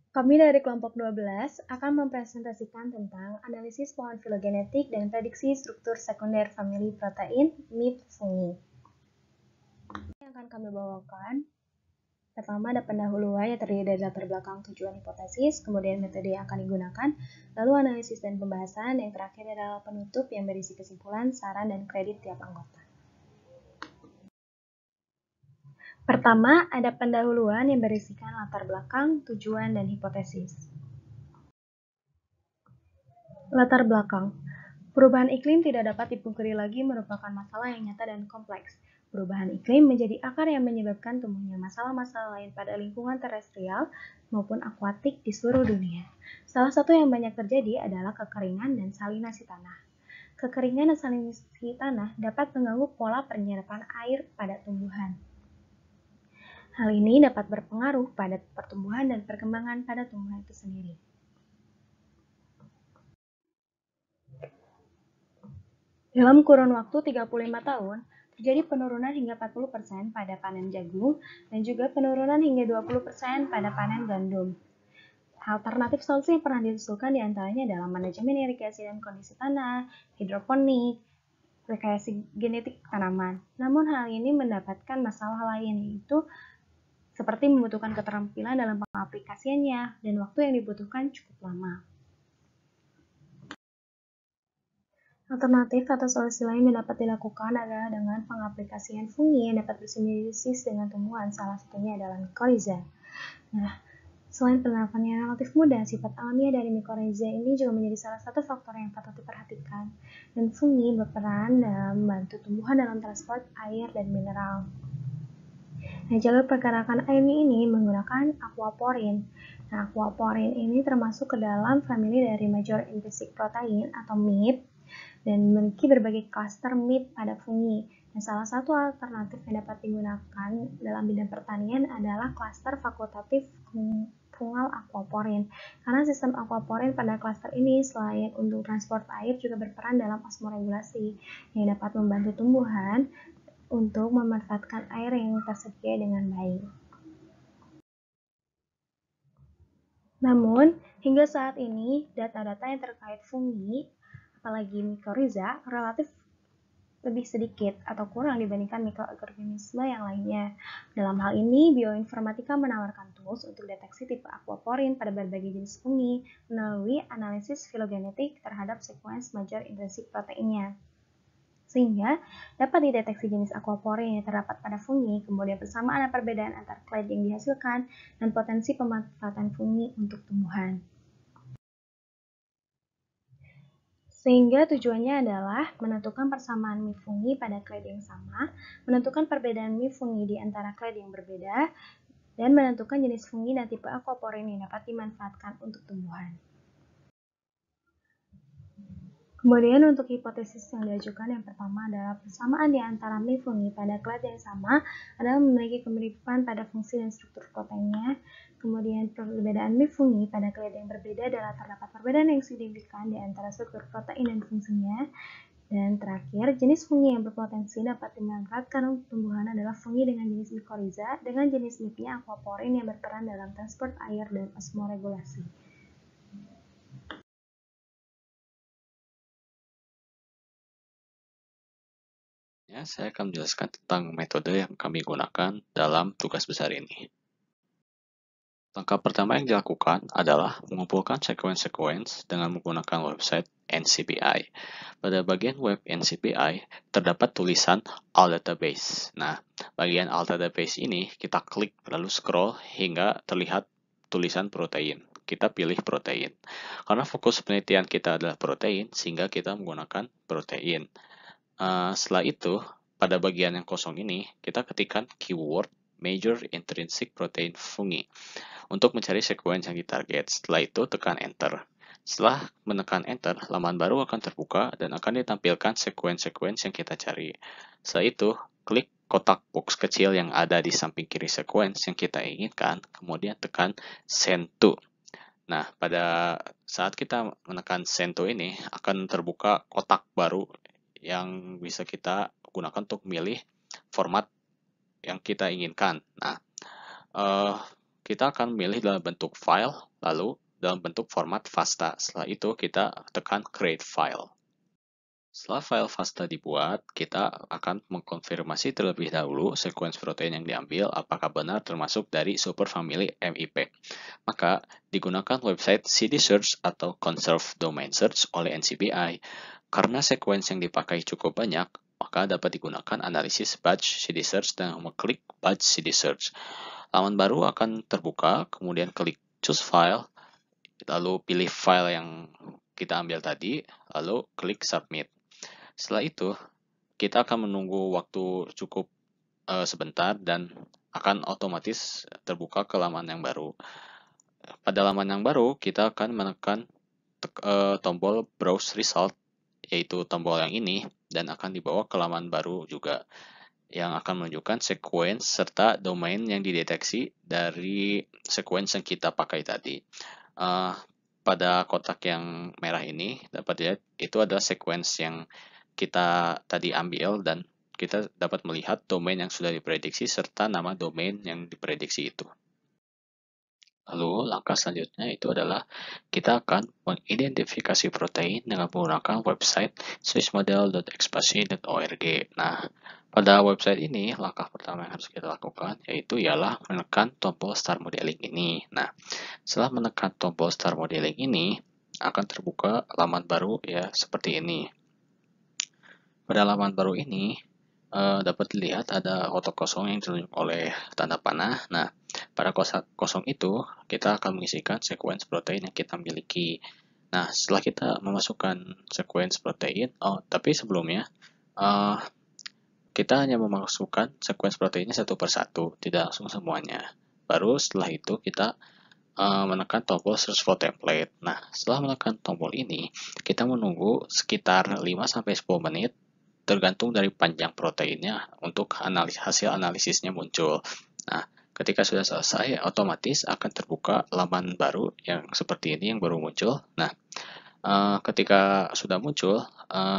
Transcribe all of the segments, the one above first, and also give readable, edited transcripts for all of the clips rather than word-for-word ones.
Kami dari kelompok 12 akan mempresentasikan tentang analisis pohon filogenetik dan prediksi struktur sekunder famili protein MIP fungi. Yang akan kami bawakan, pertama ada pendahuluan yang terdiri dari latar belakang tujuan hipotesis, kemudian metode yang akan digunakan, lalu analisis dan pembahasan, yang terakhir adalah penutup yang berisi kesimpulan, saran, dan kredit tiap anggota. Pertama, ada pendahuluan yang berisikan latar belakang, tujuan, dan hipotesis. Latar belakang. Perubahan iklim tidak dapat dipungkiri lagi merupakan masalah yang nyata dan kompleks. Perubahan iklim menjadi akar yang menyebabkan tumbuhnya masalah-masalah lain pada lingkungan terestrial maupun akuatik di seluruh dunia. Salah satu yang banyak terjadi adalah kekeringan dan salinasi tanah. Kekeringan dan salinasi tanah dapat mengganggu pola penyerapan air pada tumbuhan. Hal ini dapat berpengaruh pada pertumbuhan dan perkembangan pada tumbuhan itu sendiri. Dalam kurun waktu 35 tahun, terjadi penurunan hingga 40% pada panen jagung dan juga penurunan hingga 20% pada panen gandum. Alternatif solusi yang pernah diusulkan diantaranya adalah manajemen irigasi dan kondisi tanah, hidroponik, rekayasa genetik tanaman. Namun hal ini mendapatkan masalah lain, yaitu seperti membutuhkan keterampilan dalam pengaplikasiannya dan waktu yang dibutuhkan cukup lama. Alternatif atau solusi lain yang dapat dilakukan adalah dengan pengaplikasian fungi yang dapat bersimbiosis dengan tumbuhan, salah satunya adalah mycorrhiza. Nah, selain penerapan yang relatif mudah, sifat alamiah dari mycorrhiza ini juga menjadi salah satu faktor yang patut diperhatikan. Dan fungi berperan dalam membantu tumbuhan dalam transport air dan mineral. Nah, jalur pergerakan air ini menggunakan aquaporin. Nah, aquaporin ini termasuk ke dalam famili dari major intrinsic protein atau MIP dan memiliki berbagai klaster MIP pada fungi. Dan salah satu alternatif yang dapat digunakan dalam bidang pertanian adalah klaster fakultatif fungal aquaporin. Karena sistem aquaporin pada klaster ini selain untuk transport air juga berperan dalam osmoregulasi yang dapat membantu tumbuhan untuk memanfaatkan air yang tersedia dengan baik. Namun, hingga saat ini, data-data yang terkait fungi, apalagi mycorrhiza, relatif lebih sedikit atau kurang dibandingkan mikroorganisme yang lainnya. Dalam hal ini, bioinformatika menawarkan tools untuk deteksi tipe aquaporin pada berbagai jenis fungi melalui analisis filogenetik terhadap sekuens major intrinsic proteinnya. Sehingga dapat dideteksi jenis aquaporin yang terdapat pada fungi, kemudian persamaan perbedaan antar clade yang dihasilkan, dan potensi pemanfaatan fungi untuk tumbuhan. Sehingga tujuannya adalah menentukan persamaan MIP fungi pada clade yang sama, menentukan perbedaan MIP fungi di antara clade yang berbeda, dan menentukan jenis fungi dan tipe aquaporin yang dapat dimanfaatkan untuk tumbuhan. Kemudian untuk hipotesis yang diajukan yang pertama adalah persamaan di antara MIP fungi pada clade yang sama adalah memiliki kemiripan pada fungsi dan struktur proteinnya. Kemudian perbedaan MIP fungi pada clade yang berbeda adalah terdapat perbedaan yang signifikan di antara struktur protein dan fungsinya. Dan terakhir, jenis fungi yang berpotensi dapat dimanfaatkan untuk tumbuhan adalah fungi dengan jenis mycorrhiza dengan jenis MIP-nya aquaporin yang berperan dalam transport air dan osmoregulasi. Ya, saya akan menjelaskan tentang metode yang kami gunakan dalam tugas besar ini. Langkah pertama yang dilakukan adalah mengumpulkan sekuens-sekuens dengan menggunakan website NCBI. Pada bagian web NCBI terdapat tulisan All Database. Nah, bagian All Database ini kita klik lalu scroll hingga terlihat tulisan protein. Kita pilih protein. Karena fokus penelitian kita adalah protein, sehingga kita menggunakan protein. Setelah itu, pada bagian yang kosong ini, kita ketikkan keyword Major Intrinsic Protein Fungi untuk mencari sekuens yang ditarget. Setelah itu, tekan Enter. Setelah menekan Enter, laman baru akan terbuka dan akan ditampilkan sekuens-sekuens yang kita cari. Setelah itu, klik kotak box kecil yang ada di samping kiri sekuens yang kita inginkan, kemudian tekan Send to. Nah, pada saat kita menekan Send to ini, akan terbuka kotak baru yang bisa kita gunakan untuk memilih format yang kita inginkan. Nah, kita akan memilih dalam bentuk file, lalu dalam bentuk format FASTA. Setelah itu kita tekan Create File. Setelah file FASTA dibuat, kita akan mengkonfirmasi terlebih dahulu sekuens protein yang diambil apakah benar termasuk dari superfamili MIP. Maka, digunakan website CD Search atau Conserved Domain Search oleh NCBI. Karena sekuens yang dipakai cukup banyak, maka dapat digunakan analisis batch CD Search dengan mengklik batch CD Search. Laman baru akan terbuka, kemudian klik Choose File, lalu pilih file yang kita ambil tadi, lalu klik Submit. Setelah itu, kita akan menunggu waktu cukup sebentar dan akan otomatis terbuka ke laman yang baru. Pada laman yang baru, kita akan menekan tombol Browse Result, yaitu tombol yang ini, dan akan dibawa ke laman baru juga, yang akan menunjukkan sequence serta domain yang dideteksi dari sequence yang kita pakai tadi. Pada kotak yang merah ini, dapat dilihat itu ada sequence yang kita tadi ambil, dan kita dapat melihat domain yang sudah diprediksi serta nama domain yang diprediksi itu. Lalu langkah selanjutnya itu adalah kita akan mengidentifikasi protein dengan menggunakan website swissmodel.expasy.org. Nah, pada website ini langkah pertama yang harus kita lakukan yaitu ialah menekan tombol Start Modeling ini. Nah, setelah menekan tombol Start Modeling ini akan terbuka laman baru ya seperti ini. Pada laman baru ini dapat dilihat ada kotak kosong yang ditunjuk oleh tanda panah. Nah, pada kotak kosong itu kita akan mengisikan sekuens protein yang kita miliki. Nah, setelah kita memasukkan sekuens protein, tapi sebelumnya kita hanya memasukkan sekuens proteinnya satu persatu, tidak langsung semuanya. Baru setelah itu kita menekan tombol Search for Template. Nah, setelah menekan tombol ini, kita menunggu sekitar 5-10 menit tergantung dari panjang proteinnya untuk hasil analisisnya muncul. Nah, ketika sudah selesai, otomatis akan terbuka laman baru yang seperti ini yang baru muncul. Nah, ketika sudah muncul,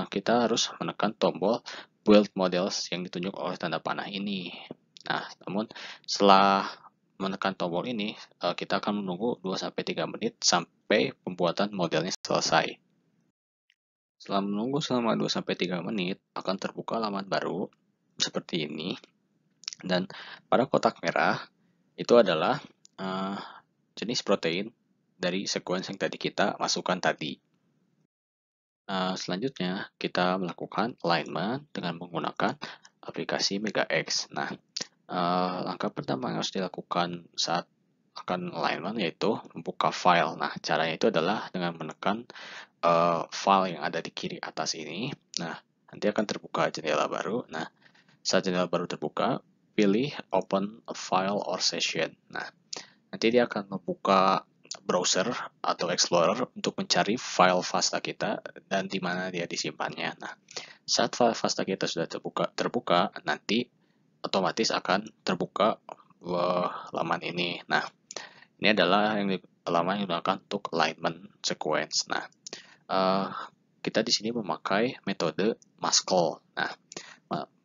kita harus menekan tombol Build Models yang ditunjuk oleh tanda panah ini. Nah, namun setelah menekan tombol ini, kita akan menunggu 2-3 menit sampai pembuatan modelnya selesai. Setelah menunggu selama 2-3 menit, akan terbuka laman baru seperti ini. Dan pada kotak merah, itu adalah jenis protein dari sekuens yang tadi kita masukkan tadi. Selanjutnya, kita melakukan alignment dengan menggunakan aplikasi MegaX. Nah, langkah pertama yang harus dilakukan saat akan alignment yaitu membuka file. Nah, caranya itu adalah dengan menekan file yang ada di kiri atas ini. Nah, nanti akan terbuka jendela baru. Nah, saat jendela baru terbuka, pilih Open a File or Session. Nah, nanti dia akan membuka browser atau explorer untuk mencari file FASTA kita dan di mana dia disimpannya. Nah, saat file FASTA kita sudah terbuka, nanti otomatis akan terbuka laman ini. Nah, ini adalah laman yang digunakan untuk alignment sequence. Nah, kita di sini memakai metode Muscle. Nah,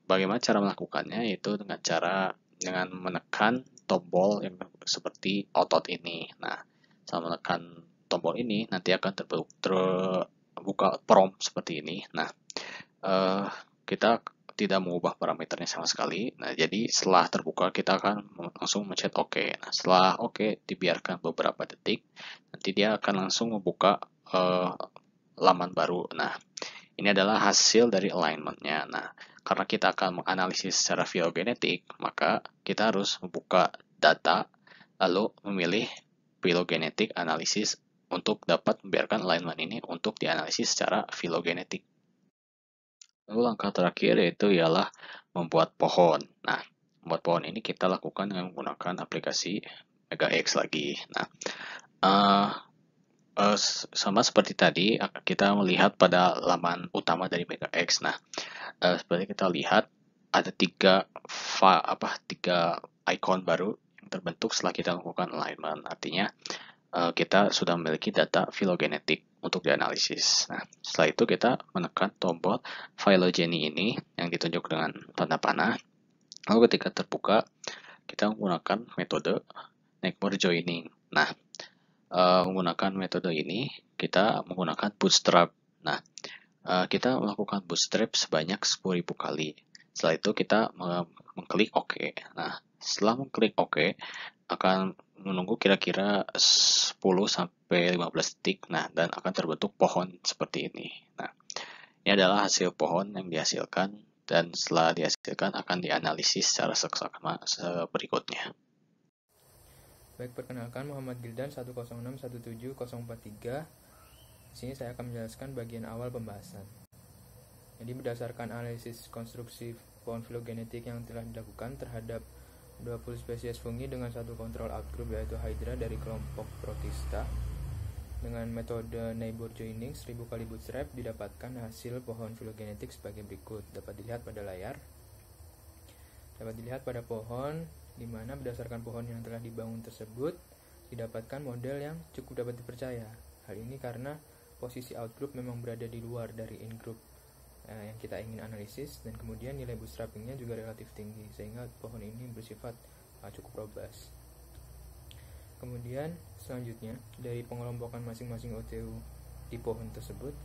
bagaimana cara melakukannya? Yaitu dengan menekan tombol yang seperti otot ini. Nah, setelah menekan tombol ini, nanti akan terbuka prompt seperti ini. Nah, kita tidak mengubah parameternya sama sekali. Nah, jadi setelah terbuka, kita akan langsung mencet OK. Nah, setelah OK, dibiarkan beberapa detik, nanti dia akan langsung membuka laman baru. Nah, ini adalah hasil dari alignment-nya. Nah, karena kita akan menganalisis secara filogenetik, maka kita harus membuka data, lalu memilih phylogenetic analysis untuk dapat membiarkan alignment ini untuk dianalisis secara filogenetik. Lalu langkah terakhir yaitu ialah membuat pohon. Nah, membuat pohon ini kita lakukan dengan menggunakan aplikasi MegaX lagi. Nah, sama seperti tadi, kita melihat pada laman utama dari MegaX. Nah, seperti kita lihat ada tiga icon baru yang terbentuk setelah kita melakukan alignment. Artinya kita sudah memiliki data filogenetik untuk dianalisis. Nah, setelah itu kita menekan tombol phylogeny ini yang ditunjuk dengan tanda panah. Lalu ketika terbuka, kita menggunakan metode Neckmore joining. Nah, menggunakan metode ini kita menggunakan bootstrap. Nah, kita melakukan bootstrap sebanyak 10.000 kali. Setelah itu kita mengklik OK. Nah, setelah mengklik OK, akan menunggu kira-kira 10-15 detik. Nah, dan akan terbentuk pohon seperti ini. Nah, ini adalah hasil pohon yang dihasilkan, dan setelah dihasilkan akan dianalisis secara seksama berikutnya. Baik, perkenalkan Muhammad Gildan 106170043. Di sini saya akan menjelaskan bagian awal pembahasan. Jadi berdasarkan analisis konstruksi pohon filogenetik yang telah dilakukan terhadap 20 spesies fungi dengan satu kontrol outgroup yaitu Hydra dari kelompok Protista, dengan metode neighbor joining 1000 kali bootstrap didapatkan hasil pohon filogenetik sebagai berikut. Dapat dilihat pada layar. Dapat dilihat pada pohon, di mana berdasarkan pohon yang telah dibangun tersebut didapatkan model yang cukup dapat dipercaya. Hal ini karena posisi outgroup memang berada di luar dari ingroup yang kita ingin analisis, dan kemudian nilai bootstrappingnya juga relatif tinggi sehingga pohon ini bersifat cukup robust. Kemudian selanjutnya dari pengelompokan masing-masing OTU di pohon tersebut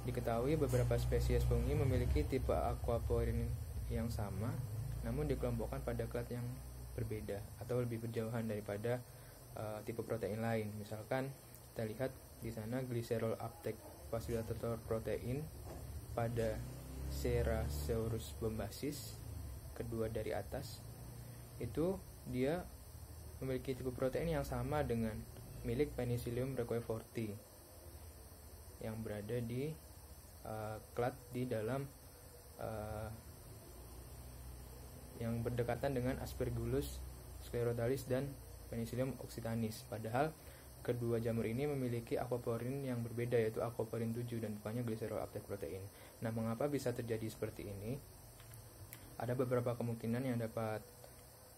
diketahui beberapa spesies fungi memiliki tipe aquaporin yang sama, namun dikelompokkan pada klat yang berbeda atau lebih berjauhan daripada tipe protein lain. Misalkan kita lihat di sana glycerol uptake facilitator protein pada Ceratosaurus bombasis, kedua dari atas, itu dia memiliki tipe protein yang sama dengan milik Penicillium roqueforti yang berada di klat di dalam yang berdekatan dengan Aspergillus sclerotalis dan Penicillium occitanis. Padahal kedua jamur ini memiliki aquaporin yang berbeda, yaitu aquaporin 7 dan bukannya glycerol uptake protein. Nah, mengapa bisa terjadi seperti ini? Ada beberapa kemungkinan yang dapat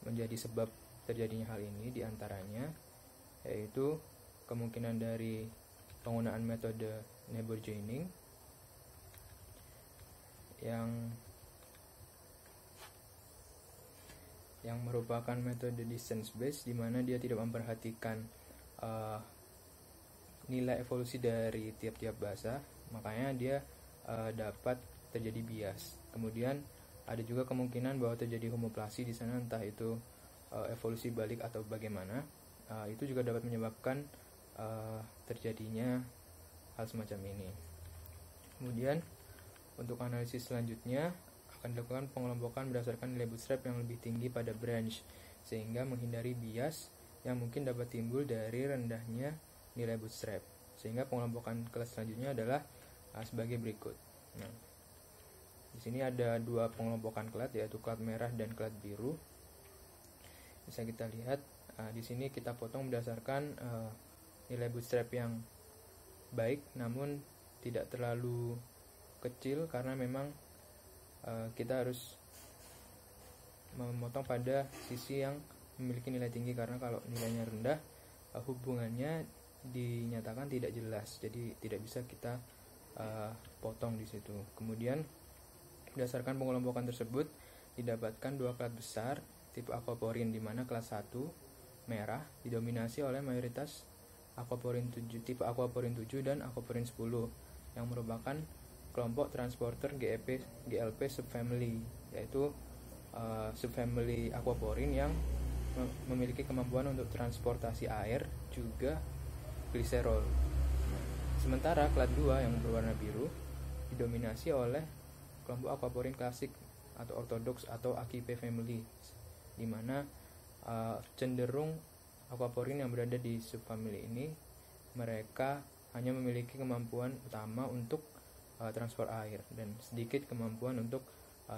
menjadi sebab terjadinya hal ini, diantaranya yaitu kemungkinan dari penggunaan metode neighbor joining yang merupakan metode distance based, di mana dia tidak memperhatikan nilai evolusi dari tiap-tiap bahasa, makanya dia dapat terjadi bias. Kemudian ada juga kemungkinan bahwa terjadi homoplasi di sana, entah itu evolusi balik atau bagaimana. Itu juga dapat menyebabkan terjadinya hal semacam ini. Kemudian untuk analisis selanjutnya akan dilakukan pengelompokan berdasarkan nilai bootstrap yang lebih tinggi pada branch, sehingga menghindari bias yang mungkin dapat timbul dari rendahnya nilai bootstrap. Sehingga pengelompokan kelas selanjutnya adalah sebagai berikut. Nah, di sini ada dua pengelompokan klat, yaitu klat merah dan klat biru. Bisa kita lihat di sini kita potong berdasarkan nilai bootstrap yang baik, namun tidak terlalu kecil karena memang kita harus memotong pada sisi yang memiliki nilai tinggi, karena kalau nilainya rendah hubungannya dinyatakan tidak jelas, jadi tidak bisa kita potong di situ. Kemudian berdasarkan pengelompokan tersebut didapatkan dua klat besar tipe aquaporin, di mana klat 1 merah didominasi oleh mayoritas aquaporin 7, tipe aquaporin 7 dan aquaporin 10 yang merupakan kelompok transporter GLP subfamily, yaitu subfamily aquaporin yang memiliki kemampuan untuk transportasi air juga gliserol. Sementara klat 2 yang berwarna biru didominasi oleh kelompok aquaporin klasik atau orthodox atau Aquipe family, di mana cenderung aquaporin yang berada di subfamily ini mereka hanya memiliki kemampuan utama untuk transport air dan sedikit kemampuan untuk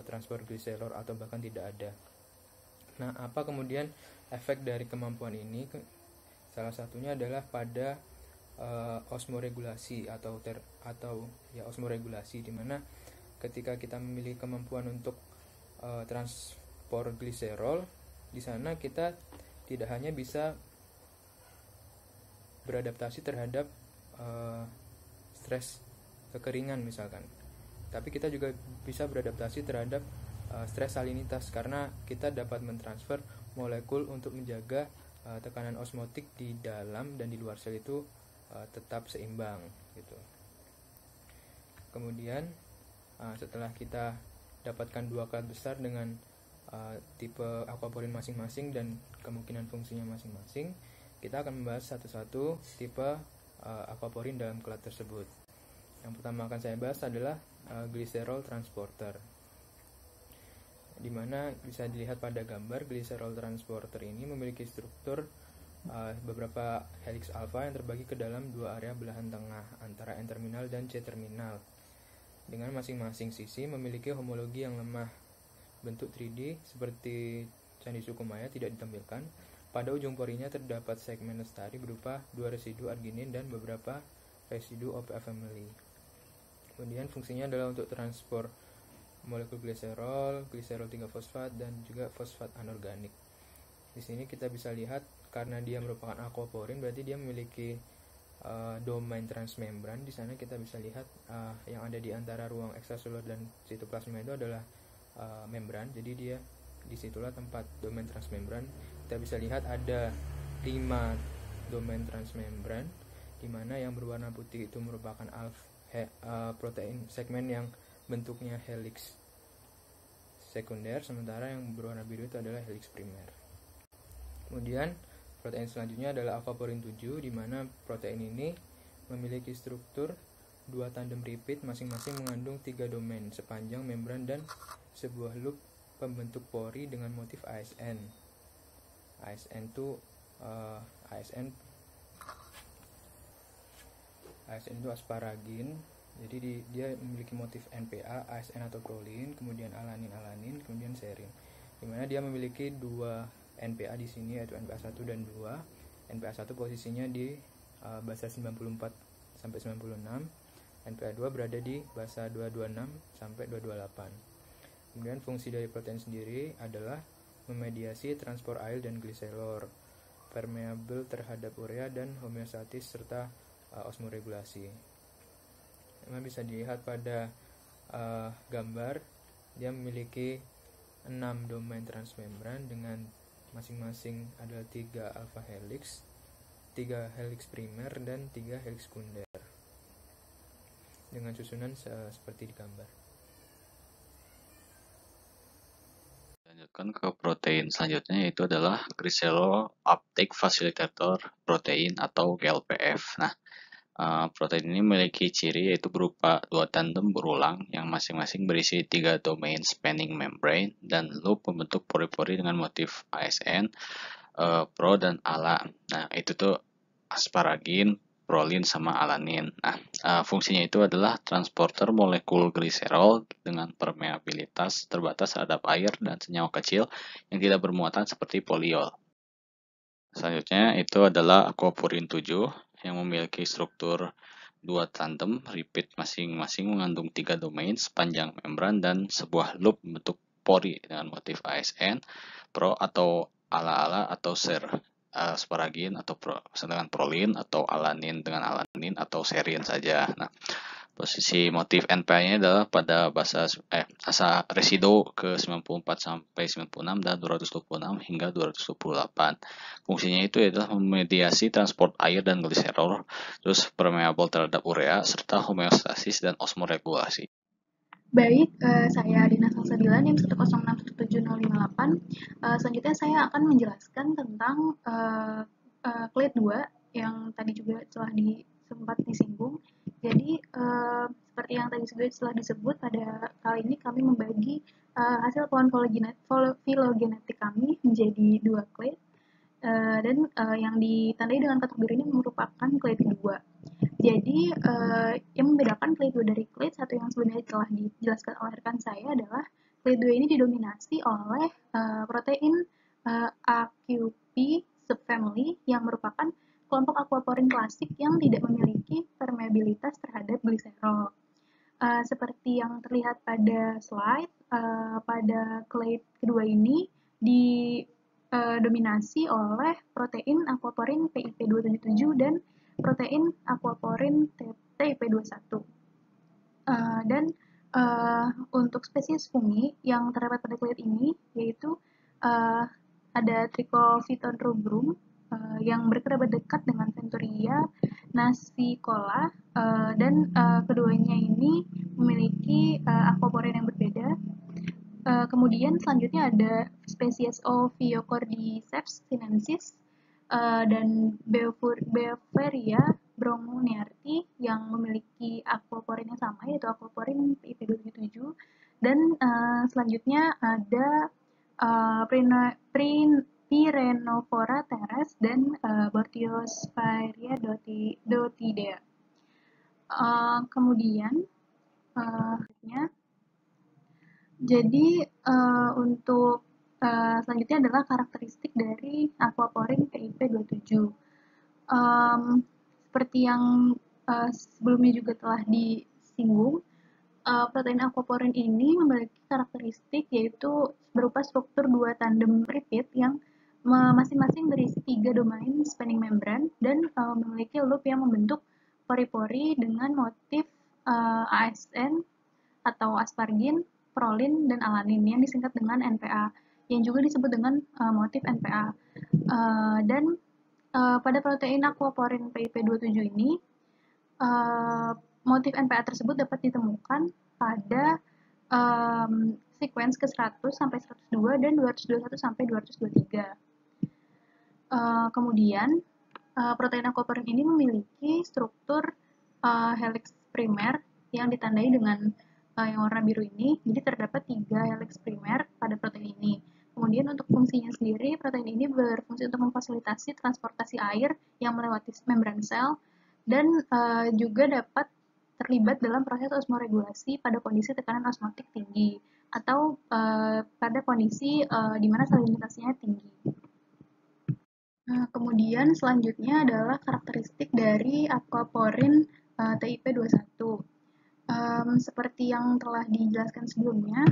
transport gliserol atau bahkan tidak ada. Nah, apa kemudian efek dari kemampuan ini? Salah satunya adalah pada osmoregulasi atau osmoregulasi, di mana ketika kita memiliki kemampuan untuk transport gliserol, di sana kita tidak hanya bisa beradaptasi terhadap stres kekeringan misalkan, tapi kita juga bisa beradaptasi terhadap stres salinitas, karena kita dapat mentransfer molekul untuk menjaga tekanan osmotik di dalam dan di luar sel itu tetap seimbang gitu. Kemudian setelah kita dapatkan dua kelat besar dengan tipe aquaporin masing-masing dan kemungkinan fungsinya masing-masing, kita akan membahas satu-satu tipe aquaporin dalam kelat tersebut. Yang pertama akan saya bahas adalah glycerol transporter, di mana bisa dilihat pada gambar. Glycerol transporter ini memiliki struktur beberapa helix alpha yang terbagi ke dalam dua area belahan tengah antara N-terminal dan C-terminal, dengan masing-masing sisi memiliki homologi yang lemah. Bentuk 3D seperti candi suku Maya tidak ditampilkan. Pada ujung porinya terdapat segmen lestari berupa dua residu arginin dan beberapa residu OPA family. Kemudian fungsinya adalah untuk transport molekul gliserol 3-fosfat dan juga fosfat anorganik. Di sini kita bisa lihat karena dia merupakan aquaporin, berarti dia memiliki domain transmembran. Di sana kita bisa lihat yang ada di antara ruang ekstraseluler dan sitoplasma itu adalah membran. Jadi dia disitulah tempat domain transmembran. Kita bisa lihat ada 5 domain transmembran, di mana yang berwarna putih itu merupakan protein segmen yang bentuknya helix sekunder, sementara yang berwarna biru itu adalah helix primer. Kemudian protein selanjutnya adalah aquaporin 7, di mana protein ini memiliki struktur 2 tandem repeat masing-masing mengandung 3 domain sepanjang membran dan sebuah loop pembentuk pori dengan motif ASN. ASN itu asparagin. Jadi dia memiliki motif NPA, ASN atau prolin, kemudian alanin, kemudian serin. Di mana dia memiliki 2 NPA di sini, yaitu NPA 1 dan 2. NPA 1 posisinya di basa 94 sampai 96. NPA 2 berada di basa 226 sampai 228. Kemudian fungsi dari protein sendiri adalah memediasi transport air dan gliserol, permeabel terhadap urea dan homeostatis serta osmoregulasi. Memang bisa dilihat pada gambar, dia memiliki 6 domain transmembran dengan masing-masing adalah 3 alpha helix, 3 helix primer dan 3 helix sekunder, dengan susunan seperti di gambar. Lanjutkan ke protein selanjutnya, yaitu adalah Glycerol Uptake Facilitator Protein atau GLPF. Nah, protein ini memiliki ciri yaitu berupa 2 tandem berulang yang masing-masing berisi 3 domain spanning membrane dan loop membentuk pori-pori dengan motif ASN, pro dan ala. Nah, itu tuh asparagin, prolin, sama alanin. Nah, fungsinya itu adalah transporter molekul gliserol dengan permeabilitas terbatas terhadap air dan senyawa kecil yang tidak bermuatan seperti poliol. Selanjutnya itu adalah aquaporin 7 yang memiliki struktur 2 tandem repeat masing-masing mengandung 3 domain sepanjang membran dan sebuah loop membentuk pori dengan motif ASN, pro atau ala-ala atau ser, asparagin atau dengan prolin atau alanin dengan alanin atau serin saja. Nah, posisi motif NPA-nya adalah pada asa residu ke 94 sampai 96 dan 226 hingga 228. Fungsinya itu adalah memediasi transport air dan gliserol, terus permeabel terhadap urea, serta homeostasis dan osmoregulasi. Baik, saya Dina Salsabila, NIM 1061758. Selanjutnya saya akan menjelaskan tentang clade 2 yang tadi juga sempat disinggung. Jadi seperti yang tadi juga telah disebut, pada kali ini kami membagi hasil pohon filogenetik kami menjadi 2 clade, dan yang ditandai dengan kategori ini merupakan clade kedua. Jadi yang membedakan clade 2 dari clade 1 yang sebenarnya telah dijelaskan oleh rekan saya adalah clade 2 ini didominasi oleh protein AQP subfamily yang merupakan kelompok aquaporin klasik yang tidak memiliki permeabilitas terhadap gliserol. Seperti yang terlihat pada slide, pada clade kedua ini didominasi oleh protein aquaporin PIP277 dan protein aquaporin TIP21. Dan untuk spesies fungi yang terdapat pada clade ini yaitu ada Trichophyton rubrum, yang berkerabat dekat dengan Venturia nasicola, dan keduanya ini memiliki aquaporin yang berbeda. Kemudian selanjutnya ada spesies Ophiocordyceps sinensis dan Beovaria brongniarti yang memiliki aquaporin yang sama, yaitu aquaporin IP277. Dan selanjutnya ada Pyrenovora teres dan Bortiosphaeria dotidea. Kemudian jadi untuk selanjutnya adalah karakteristik dari aquaporin PIP27. Seperti yang sebelumnya juga telah disinggung, protein aquaporin ini memiliki karakteristik yaitu berupa struktur dua tandem repeat yang masing-masing berisi 3 domain spanning membran dan memiliki loop yang membentuk pori-pori dengan motif ASN atau aspargin, prolin, dan alanin yang disingkat dengan NPA, yang juga disebut dengan motif NPA. Dan pada protein aquaporin PIP27 ini, motif NPA tersebut dapat ditemukan pada sequence ke-100 sampai 102 dan 221 sampai 223. Kemudian protein aquaporin ini memiliki struktur helix primer yang ditandai dengan yang warna biru ini. Jadi terdapat 3 helix primer pada protein ini. Kemudian untuk fungsinya sendiri, protein ini berfungsi untuk memfasilitasi transportasi air yang melewati membran sel dan juga dapat terlibat dalam proses osmoregulasi pada kondisi tekanan osmotik tinggi atau pada kondisi di mana salinitasinya tinggi. Nah, kemudian selanjutnya adalah karakteristik dari aquaporin TIP21. Seperti yang telah dijelaskan sebelumnya,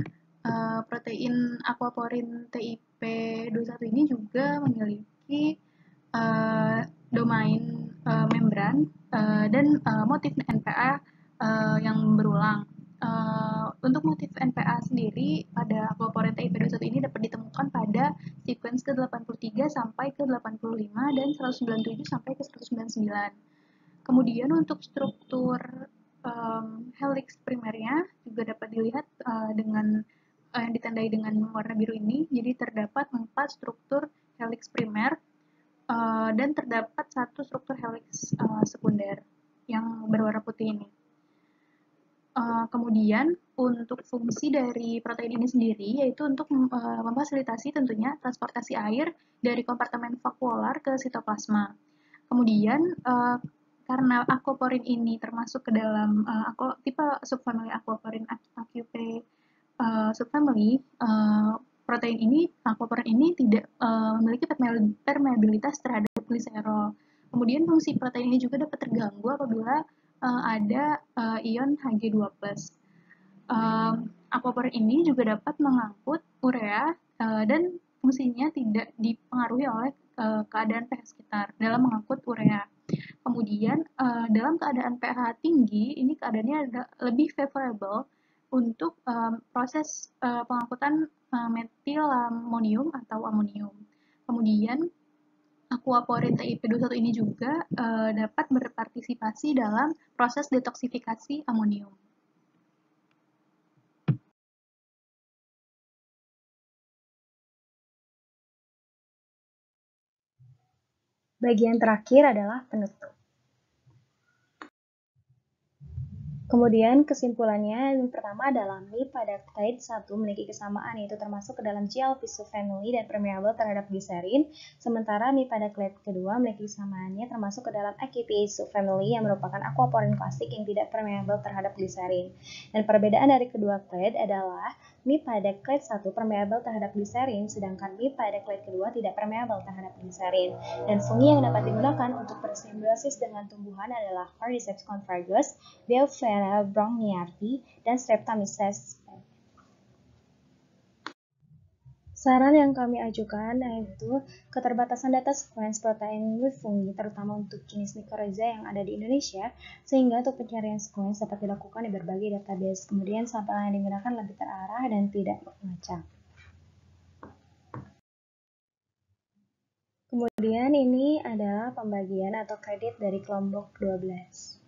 protein aquaporin TIP21 ini juga memiliki domain membran dan motif NPA yang berulang. Untuk motif NPA sendiri pada aquaporin TIP21 ini dapat ditemukan pada sequence ke-83 sampai ke-85 dan 197 sampai ke 199. Kemudian untuk struktur helix primernya juga dapat dilihat dengan yang ditandai dengan warna biru ini. Jadi terdapat 4 struktur helix primer dan terdapat 1 struktur helix sekunder yang berwarna putih ini. Kemudian untuk fungsi dari protein ini sendiri yaitu untuk memfasilitasi tentunya transportasi air dari kompartemen vakuolar ke sitoplasma. Kemudian karena aquaporin ini termasuk ke dalam tipe subfamili aquaporin AQP subfamily, protein ini, aquaporin ini tidak memiliki permeabilitas terhadap gliserol. Kemudian fungsi protein ini juga dapat terganggu apabila ada ion Hg2+. Aquaporin ini juga dapat mengangkut urea dan fungsinya tidak dipengaruhi oleh keadaan pH sekitar dalam mengangkut urea. Kemudian dalam keadaan pH tinggi, ini keadaannya lebih favorable untuk proses pengangkutan metilamonium atau amonium. Kemudian aquaporin TIP21 ini juga dapat berpartisipasi dalam proses detoksifikasi amonium. Bagian terakhir adalah penutup. Kemudian kesimpulannya yang pertama adalah MIP pada clade 1 memiliki kesamaan yaitu termasuk ke dalam GLP subfamily dan permeable terhadap gliserin, sementara MIP pada clade kedua memiliki kesamaannya termasuk ke dalam AQP subfamily yang merupakan aquaporin klasik yang tidak permeable terhadap gliserin. Dan perbedaan dari kedua clade adalah MIP pada clade 1 permeable terhadap gliserin, sedangkan MIP pada clade kedua tidak permeable terhadap gliserin. Dan fungi yang dapat digunakan untuk bersimbiosis dengan tumbuhan adalah Cordyceps confargus, Beovaria brongniarti, dan Streptomyces. Saran yang kami ajukan yaitu keterbatasan data sequence protein fungi terutama untuk jenis mycorrhiza yang ada di Indonesia, sehingga untuk pencarian sequence dapat dilakukan di berbagai database. Kemudian sampel yang digunakan lebih terarah dan tidak mengacak. Kemudian ini adalah pembagian atau kredit dari kelompok 12.